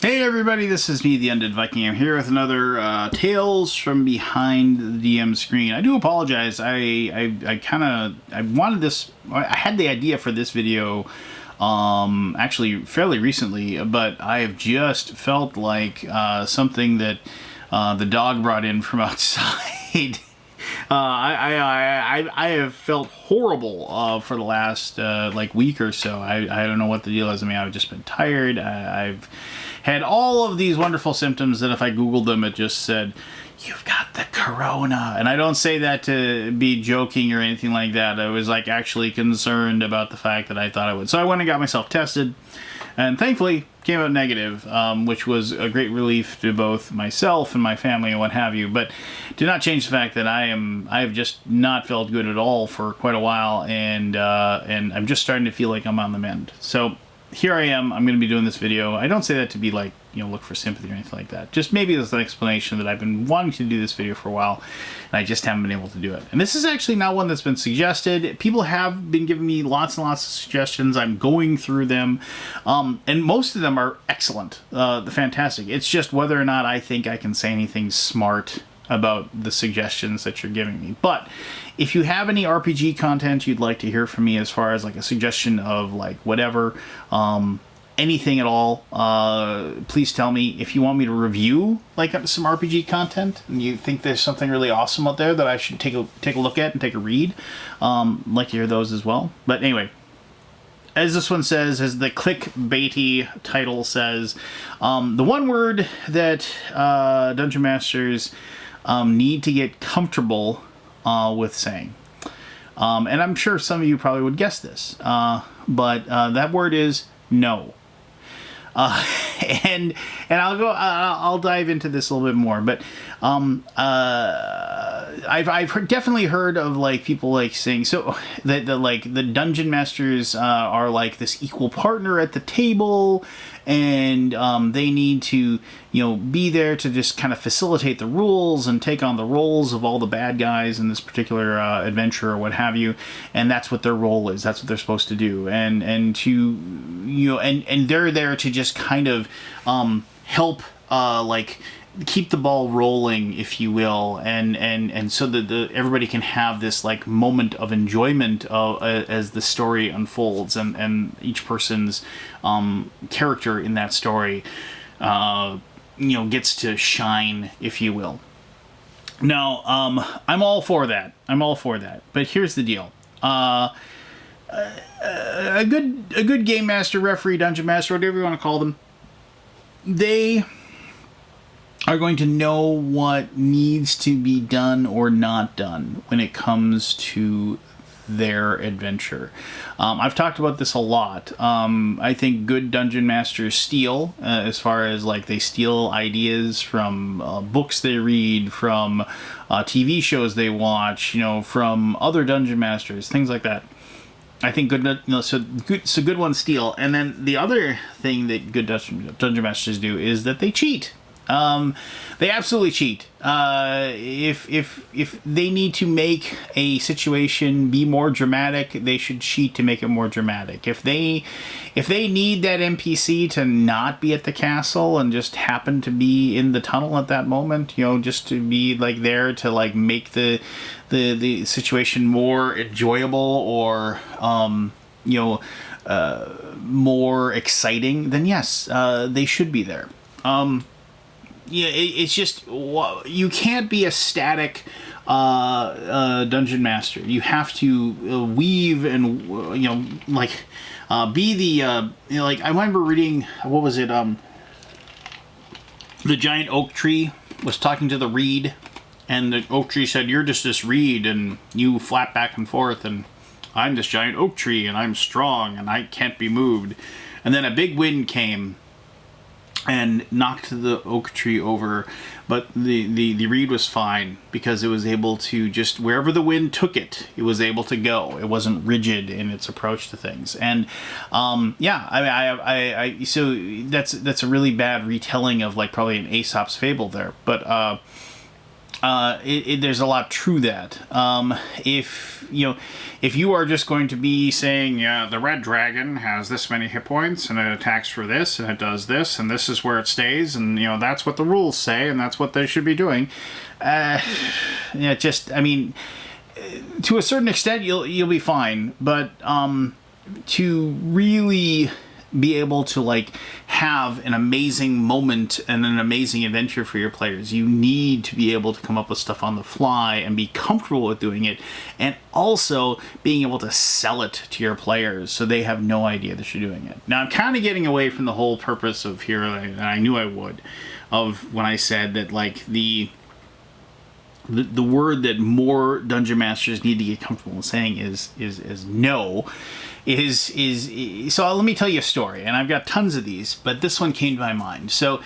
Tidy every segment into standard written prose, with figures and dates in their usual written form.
Hey everybody, this is me, the Undead Viking. I'm here with another Tales from Behind the DM Screen. I do apologize. I wanted this. I had the idea for this video actually fairly recently, but I have just felt like something that the dog brought in from outside. I have felt horrible for the last like week or so. I don't know what the deal is. I mean, I've just been tired. I've had all of these wonderful symptoms that if I Googled them, it just said, "You've got the corona." And I don't say that to be joking or anything like that. I was like actually concerned about the fact that I thought I would. So I went and got myself tested, and thankfully came out negative, which was a great relief to both myself and my family and what have you. But did not change the fact that I have just not felt good at all for quite a while, and I'm just starting to feel like I'm on the mend. So here I am. I'm going to be doing this video. I don't say that to be like, you know, look for sympathy or anything like that. Just maybe as an explanation that I've been wanting to do this video for a while, and I just haven't been able to do it. And this is actually not one that's been suggested. People have been giving me lots and lots of suggestions. I'm going through them, and most of them are excellent, fantastic. It's just whether or not I think I can say anything smart about the suggestions that you're giving me. But if you have any RPG content you'd like to hear from me, as far as like a suggestion of like whatever, anything at all, please tell me. If you want me to review like some RPG content and you think there's something really awesome out there that I should take a look at and take a read, I'd like to hear those as well. But anyway, as this one says, as the clickbaity title says, the one word that Dungeon Masters need to get comfortable with saying. And I'm sure some of you probably would guess this, but that word is no. And I'll dive into this a little bit more, but I've definitely heard of like people like saying so that the dungeon masters are like this equal partner at the table, and they need to, you know, be there to just kind of facilitate the rules and take on the roles of all the bad guys in this particular adventure or what have you, and that's what their role is. That's what they're supposed to do, and to, you know, and they're there to just kind of help like keep the ball rolling, if you will, and so that everybody can have this like moment of enjoyment as the story unfolds, and each person's character in that story you know, gets to shine, if you will. Now, I'm all for that. But here's the deal. A good game master, referee, dungeon master, whatever you want to call them, they are going to know what needs to be done or not done when it comes to their adventure. I've talked about this a lot. I think good dungeon masters steal, as far as like they steal ideas from books they read, from TV shows they watch, you know, from other dungeon masters, things like that. I think good, you know, so good ones steal. And then the other thing that good dungeon masters do is that they cheat. They absolutely cheat. If they need to make a situation be more dramatic, they should cheat to make it more dramatic. If they need that NPC to not be at the castle and just happen to be in the tunnel at that moment, you know, just to be like there to like make the situation more enjoyable or you know, more exciting, then yes, they should be there. Yeah, it's just, you can't be a static dungeon master. You have to weave and, you know, like be the, you know, like I remember reading, what was it, the giant oak tree was talking to the reed, and the oak tree said, "You're just this reed, and you flap back and forth, and I'm this giant oak tree, and I'm strong, and I can't be moved." And then a big wind came and knocked the oak tree over, but the reed was fine because it was able to just, wherever the wind took it, it was able to go. It wasn't rigid in its approach to things. And yeah, I mean, so that's a really bad retelling of like probably an Aesop's fable there, but there's a lot to that. If you are just going to be saying, yeah, the red dragon has this many hit points and it attacks for this and it does this and this is where it stays and that's what the rules say and that's what they should be doing. To a certain extent you'll be fine, but to really be able to like have an amazing moment and an amazing adventure for your players, you need to be able to come up with stuff on the fly and be comfortable with doing it, and also being able to sell it to your players so they have no idea that you're doing it. Now I'm kind of getting away from the whole purpose of here, and I knew I would, of when I said that like the word that more dungeon masters need to get comfortable in saying is no. So let me tell you a story, and I've got tons of these, but this one came to my mind. So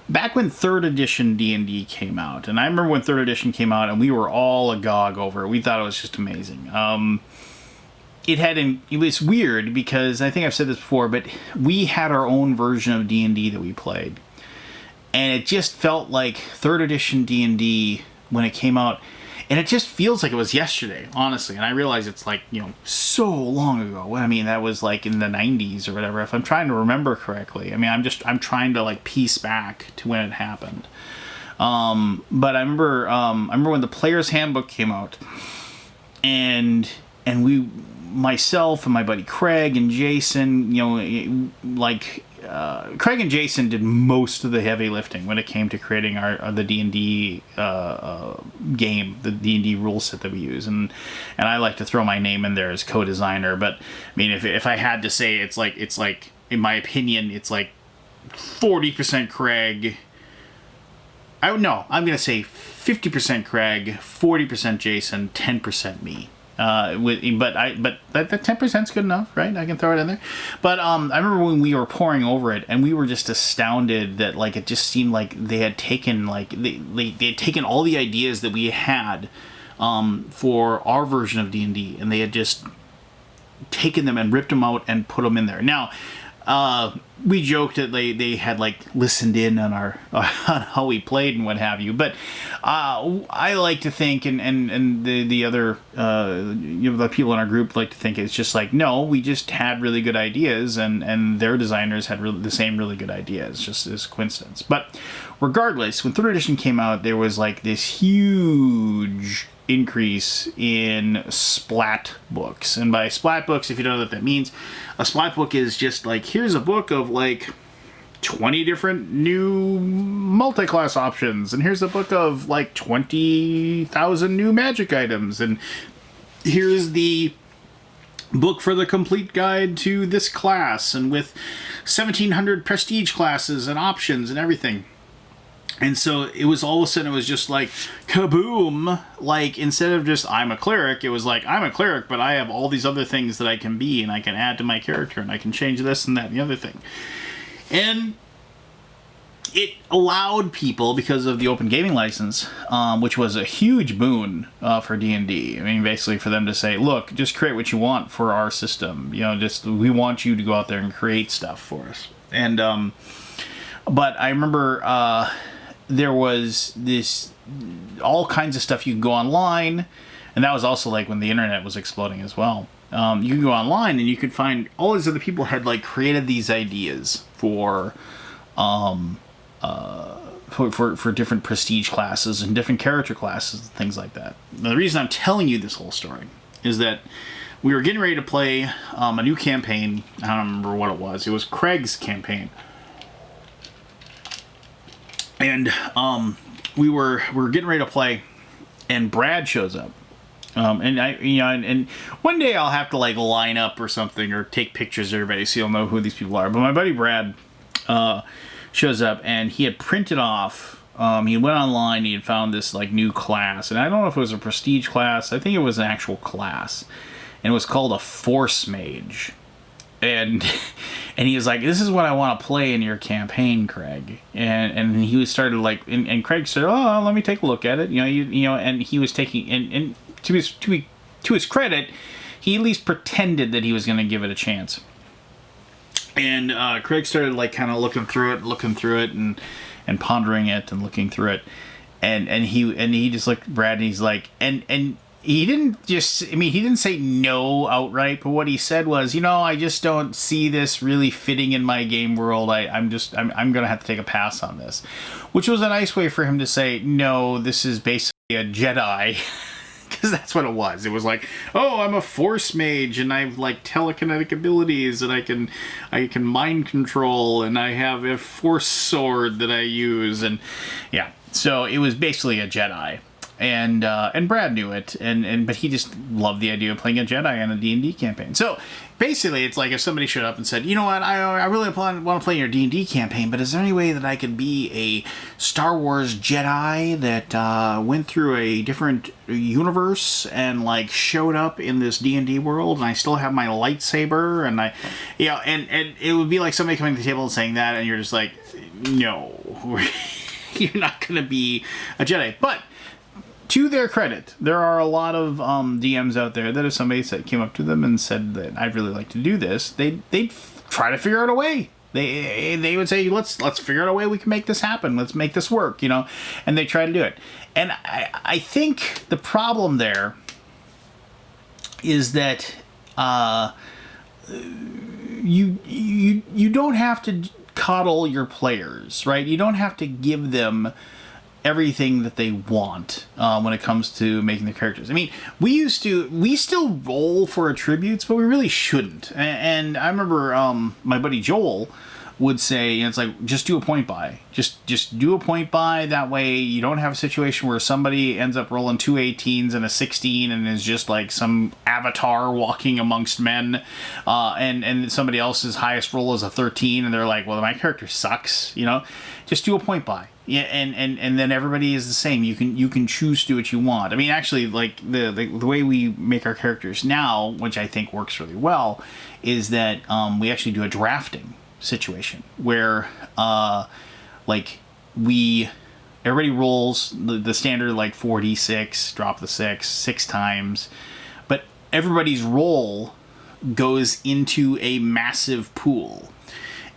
back when 3rd edition D&D came out, and I remember when 3rd edition came out and we were all agog over it. We thought it was just amazing. It was weird because I think I've said this before, but we had our own version of D&D that we played, and it just felt like 3rd edition D&D when it came out, and it just feels like it was yesterday, honestly. And I realize it's like, so long ago. I mean, that was like in the 90s or whatever, if I'm trying to remember correctly. I mean, I'm trying to like piece back to when it happened. But I remember when the Player's Handbook came out, and myself and my buddy Craig and Jason, Craig and Jason did most of the heavy lifting when it came to creating the D&D game, the D&D rule set that we use, and I like to throw my name in there as co-designer. But I mean, if I had to say, it's like in my opinion, it's like 40% Craig. I'm gonna say 50% Craig, 40% Jason, 10% me. But that 10% is good enough, right? I can throw it in there. But I remember when we were pouring over it, and we were just astounded that like it just seemed like they had taken they had taken all the ideas that we had for our version of D&D, and they had just taken them and ripped them out and put them in there. Now, we joked that they had like listened in on on how we played and what have you, but I like to think, and the other the people in our group like to think it's just like, no, we just had really good ideas, and their designers had the same really good ideas, just as coincidence. But regardless, when 3rd edition came out, there was like this huge increase in splat books. And by splat books, if you don't know what that means, a splat book is just like, here's a book of like 20 different new multi-class options, and here's a book of like 20,000 new magic items, and here's the book for the complete guide to this class, and with 1,700 prestige classes and options and everything. And so it was all of a sudden, it was just like kaboom. Like, instead of just I'm a cleric, it was like I'm a cleric, but I have all these other things that I can be, and I can add to my character, and I can change this and that and the other thing. And it allowed people, because of the open gaming license, which was a huge boon for D&D. I mean, basically for them to say, look, just create what you want for our system. We want you to go out there and create stuff for us. And but I remember there was this all kinds of stuff. You could go online, and that was also like when the internet was exploding as well. You could go online and you could find all these other people had like created these ideas for different prestige classes and different character classes and things like that. Now, the reason I'm telling you this whole story is that we were getting ready to play a new campaign. I don't remember what it was. It was Craig's campaign. And we were getting ready to play, and Brad shows up. And one day I'll have to like line up or something, or take pictures of everybody so you'll know who these people are. But my buddy Brad shows up, and he had printed off. He went online. He had found this like new class, and I don't know if it was a prestige class. I think it was an actual class, and it was called a Force Mage. And he was like, this is what I want to play in your campaign, Craig. And he started like, and Craig said, oh, let me take a look at it. And he was taking, and to his credit, he at least pretended that he was going to give it a chance. And Craig started like kind of looking through it and pondering it and looking through it. And he just looked at Brad and he's like, and he didn't just, I mean, he didn't say no outright, but what he said was, I just don't see this really fitting in my game world. I'm going to have to take a pass on this, which was a nice way for him to say, no, this is basically a Jedi. Because that's what it was. It was like, oh, I'm a Force mage, and I have like telekinetic abilities, and I can mind control, and I have a Force sword that I use, and yeah. So it was basically a Jedi, and Brad knew it, but he just loved the idea of playing a Jedi in a D&D campaign. So basically, it's like if somebody showed up and said, you know what, I really want to play your D&D campaign, but is there any way that I could be a Star Wars Jedi that went through a different universe and like showed up in this D&D world, and I still have my lightsaber, and and it would be like somebody coming to the table and saying that, and you're just like, no, you're not going to be a Jedi. But to their credit, there are a lot of DMs out there that if somebody came up to them and said that I'd really like to do this, they'd try to figure out a way. They would say, let's figure out a way we can make this happen. Let's make this work, and they try to do it. And I think the problem there is that you don't have to coddle your players, right? You don't have to give them everything that they want when it comes to making the characters. I mean, we still roll for attributes, but we really shouldn't. And I remember my buddy Joel would say, it's like, just do a point buy. Just do a point buy. That way you don't have a situation where somebody ends up rolling 2 18s and a 16 and is just like some avatar walking amongst men, and somebody else's highest roll is a 13, and they're like, well, my character sucks. Just do a point buy. Yeah, and then everybody is the same. You can choose to do what you want. I mean, actually, like the way we make our characters now, which I think works really well, is that we actually do a drafting situation where everybody rolls the standard like 4d6, drop the 6 times, but everybody's roll goes into a massive pool.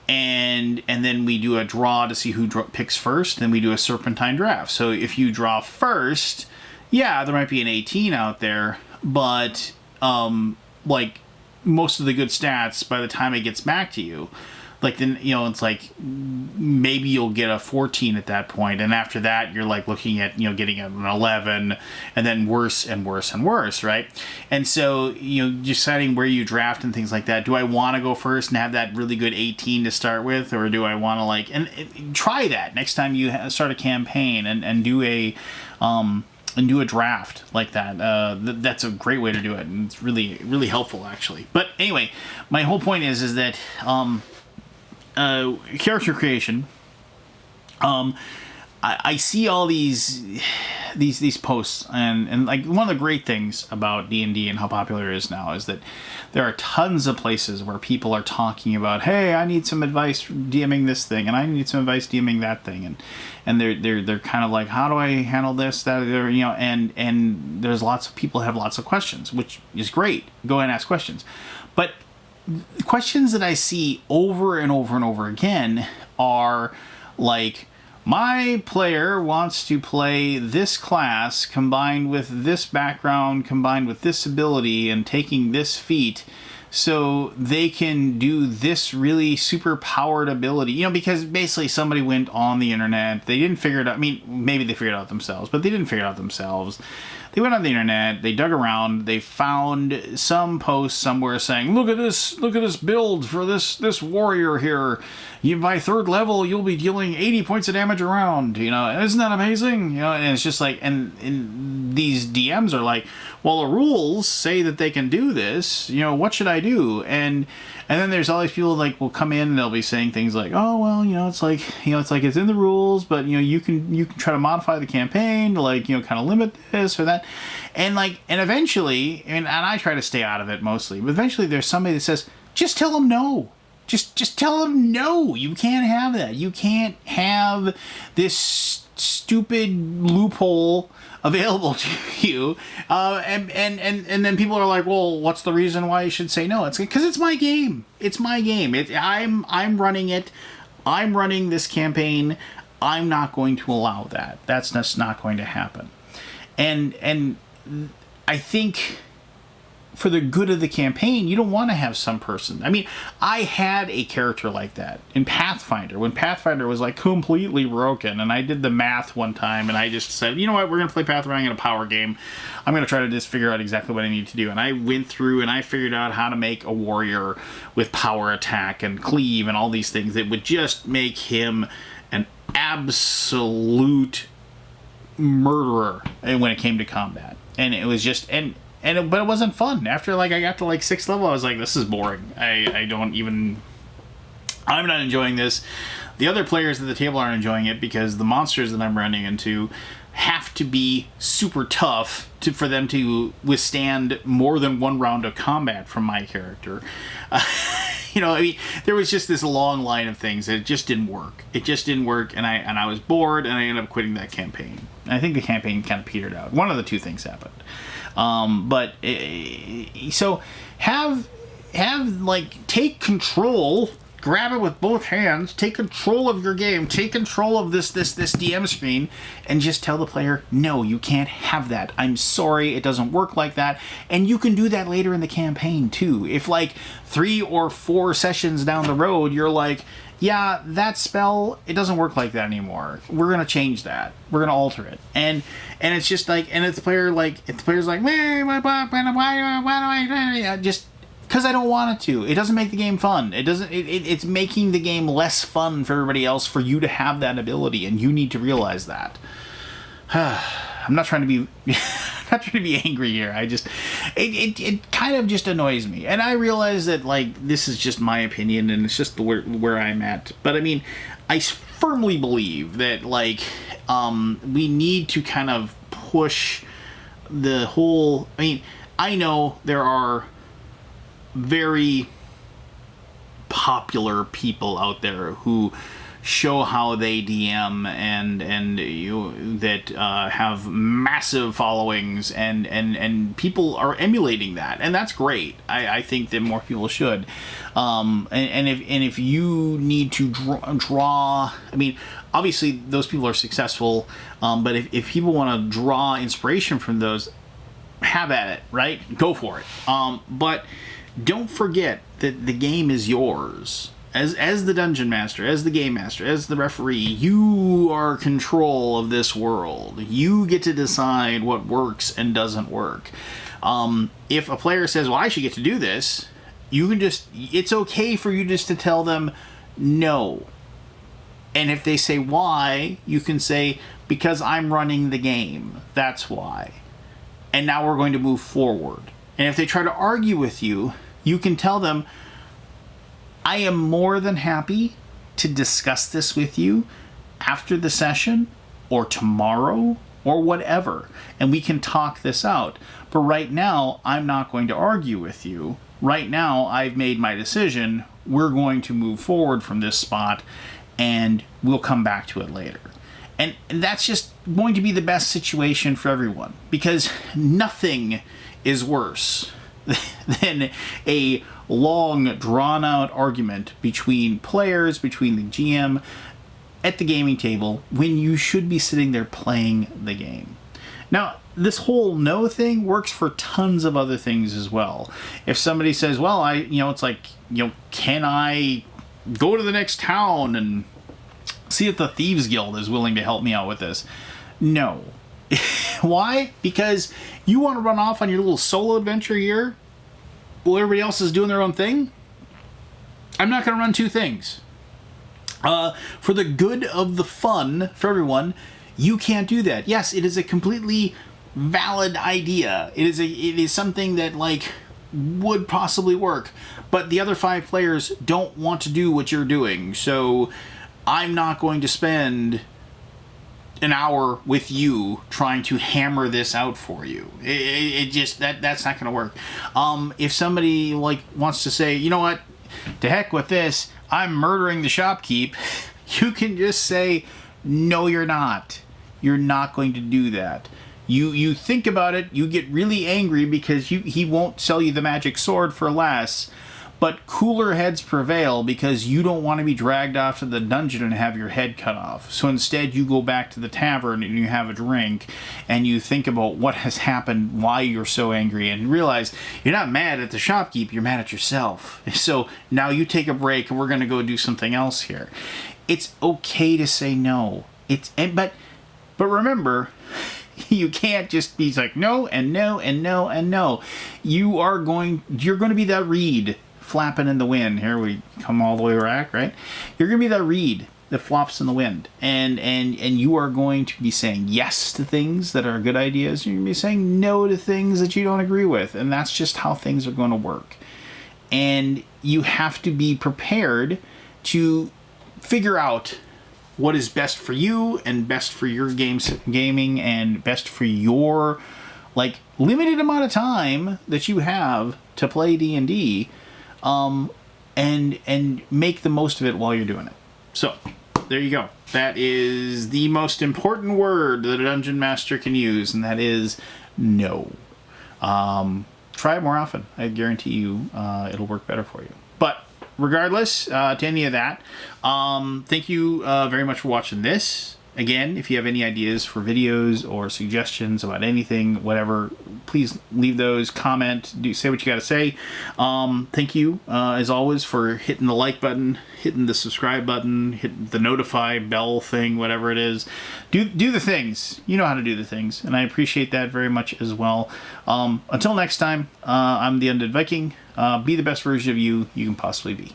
And then we do a draw to see who picks first. Then we do a serpentine draft. So if you draw first, yeah, there might be an 18 out there, but like most of the good stats by the time it gets back to you, like then it's like maybe you'll get a 14 at that point, and after that you're like looking at getting an 11, and then worse and worse and worse, right? And so deciding where you draft and things like that. Do I want to go first and have that really good 18 to start with, or do I want to and try that next time you start a campaign and do a draft like that. That's a great way to do it, and it's really, really helpful actually. But anyway, my whole point is that character creation. I see all these posts, and like one of the great things about D&D and how popular it is now is that there are tons of places where people are talking about, hey, I need some advice DMing this thing, and I need some advice DMing that thing, and they're kind of like, how do I handle this, that, and there's lots of people have lots of questions, which is great. Go ahead and ask questions, but the questions that I see over and over and over again are like, my player wants to play this class combined with this background, combined with this ability, and taking this feat so they can do this really super powered ability. Because basically somebody went on the internet, they didn't figure it out. I mean, maybe they figured it out themselves, but they didn't figure it out themselves. They went on the internet, they dug around, they found some post somewhere saying, look at this build for this warrior here. By 3rd level, you'll be dealing 80 points of damage around. Isn't that amazing? And it's just like, and these DMs are like, well, the rules say that they can do this. What should I do? And then there's all these people like will come in and they'll be saying things like, oh, well, it's like it's in the rules, but you can try to modify the campaign to like kind of limit this or that, and eventually, and I try to stay out of it mostly, but eventually there's somebody that says, just tell them no. Just tell them no. You can't have that. You can't have this stupid loophole available to you. And then people are like, well, what's the reason why you should say no? It's because it's my game. It's my game. I'm running it. I'm running this campaign. I'm not going to allow that. That's just not going to happen. And I think for the good of the campaign, you don't want to have some person. I mean, I had a character like that in Pathfinder, when Pathfinder was like completely broken, and I did the math one time, and I just said, you know what, we're going to play Pathfinder, I'm going to power game. I'm going to try to just figure out exactly what I need to do. And I went through and I figured out how to make a warrior with power attack and cleave and all these things that would just make him an absolute murderer when it came to combat. And it was just, but it wasn't fun. After I got to 6th level, I was like, this is boring. I'm not enjoying this. The other players at the table aren't enjoying it because the monsters that I'm running into have to be super tough for them to withstand more than one round of combat from my character. There was just this long line of things that just didn't work. It just didn't work, and I was bored, and I ended up quitting that campaign. I think the campaign kind of petered out. One of the two things happened. So take control, grab it with both hands, take control of your game, take control of this DM screen, and just tell the player, no, you can't have that. I'm sorry, it doesn't work like that. And you can do that later in the campaign too. If 3 or 4 sessions down the road, you're like, yeah, that spell, it doesn't work like that anymore. We're gonna change that. We're gonna alter it. And it's just and if the player's like, why do I just because I don't want it to. It doesn't make the game fun. It's making the game less fun for everybody else for you to have that ability, and you need to realize that. I'm not trying to be angry here. It kind of just annoys me. And I realize that this is just my opinion and it's just where I'm at. But I mean, I firmly believe that we need to kind of push the whole, I know there are very popular people out there who show how they DM and that have massive followings and people are emulating that, and that's great. I think that more people should. If you need to draw, obviously those people are successful, but if people want to draw inspiration from those, have at it, right? Go for it. But don't forget that the game is yours. As the dungeon master, as the game master, as the referee, you are in control of this world. You get to decide what works and doesn't work. If a player says, well, I should get to do this, it's okay for you just to tell them no. And if they say why, you can say, because I'm running the game. That's why. And now we're going to move forward. And if they try to argue with you, you can tell them, I am more than happy to discuss this with you after the session or tomorrow or whatever, and we can talk this out. But right now, I'm not going to argue with you. Right now, I've made my decision. We're going to move forward from this spot, and we'll come back to it later. And that's just going to be the best situation for everyone, because nothing is worse than a long, drawn-out argument between players, between the GM, at the gaming table, when you should be sitting there playing the game. Now, this whole no thing works for tons of other things as well. If somebody says, well, can I go to the next town and see if the Thieves Guild is willing to help me out with this? No. Why? Because you want to run off on your little solo adventure here while everybody else is doing their own thing? I'm not going to run two things. For the good of the fun for everyone, you can't do that. Yes, it is a completely valid idea. It is something that would possibly work, but the other 5 players don't want to do what you're doing. So I'm not going to spend an hour with you trying to hammer this out for you. That's not going to work. If somebody wants to say, you know what, to heck with this, I'm murdering the shopkeep, you can just say, no, you're not. You're not going to do that. You think about it, you get really angry because he won't sell you the magic sword for less, but cooler heads prevail because you don't want to be dragged off to the dungeon and have your head cut off. So instead you go back to the tavern and you have a drink and you think about what has happened, why you're so angry, and realize you're not mad at the shopkeep, you're mad at yourself. So now you take a break and we're going to go do something else here. It's okay to say no. But remember, you can't just be like no and no and no and no. You're going to be that reed flapping in the wind. Here we come all the way back, right? You're going to be that reed that flops in the wind, and you are going to be saying yes to things that are good ideas. You're going to be saying no to things that you don't agree with, and that's just how things are going to work. And you have to be prepared to figure out what is best for you and best for your gaming and best for your limited amount of time that you have to play D&D, and make the most of it while you're doing it. So there you go. That is the most important word that a dungeon master can use, and that is no. Try it more often. I guarantee you it'll work better for you. But regardless, to any of that, thank you very much for watching this. Again, if you have any ideas for videos or suggestions about anything, whatever, please leave those, comment, say what you got to say. Thank you, as always, for hitting the like button, hitting the subscribe button, hitting the notify bell thing, whatever it is. Do the things. You know how to do the things, and I appreciate that very much as well. Until next time, I'm the Undead Viking. Be the best version of you can possibly be.